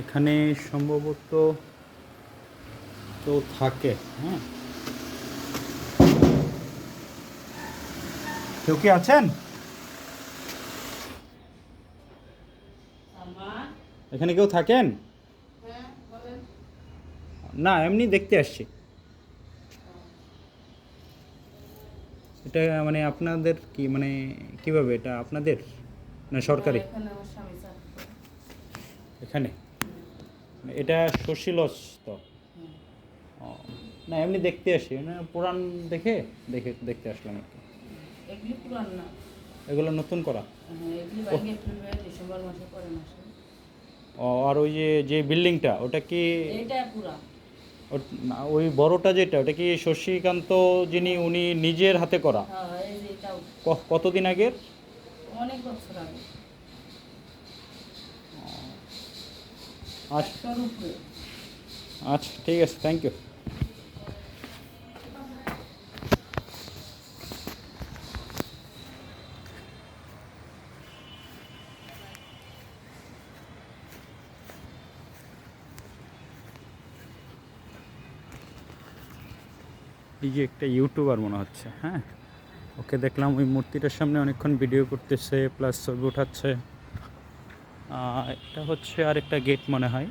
এখানে সম্ভবত কেউ থাকে। হ্যাঁ, কেউ কি আছেন এখানে? কেউ থাকেন? না, এমনি দেখতে আসছি। এটা মানে আপনাদের কি, মানে কিভাবে এটা আপনাদের না সরকারি? এখানে এটা শশী লজ তো? ও, না এমনি দেখতে আসি, না পুরান দেখে দেখে দেখতে আসলাম আর কি। এগুলি পুরান না, এগুলো নতুন করা? এগুলি বাইরে এপ্রিল ডিসেম্বর মাসে পরে মাসে। ও, আর ওই যে যে বিল্ডিংটা ওটা কি? এইটা পুরা। না, ওই বড়টা যেটা ওটা কি শশীকান্ত যিনি উনি নিজের হাতে করা? হ্যাঁ, এই যে এটাও কতদিন আগের? অনেক বছর আগে। আচ্ছা 100-র উপরে। আচ্ছা, ঠিক আছে, থ্যাংক ইউ। এই যে একটা ইউটিউবার মনে হচ্ছে। হ্যাঁ, ওকে দেখলাম ওই মূর্তিটার সামনে অনেকক্ষণ ভিডিও করতেছে প্লাস ছবি উঠাচ্ছে। এটা হচ্ছে আর একটা গেট মনে হয়।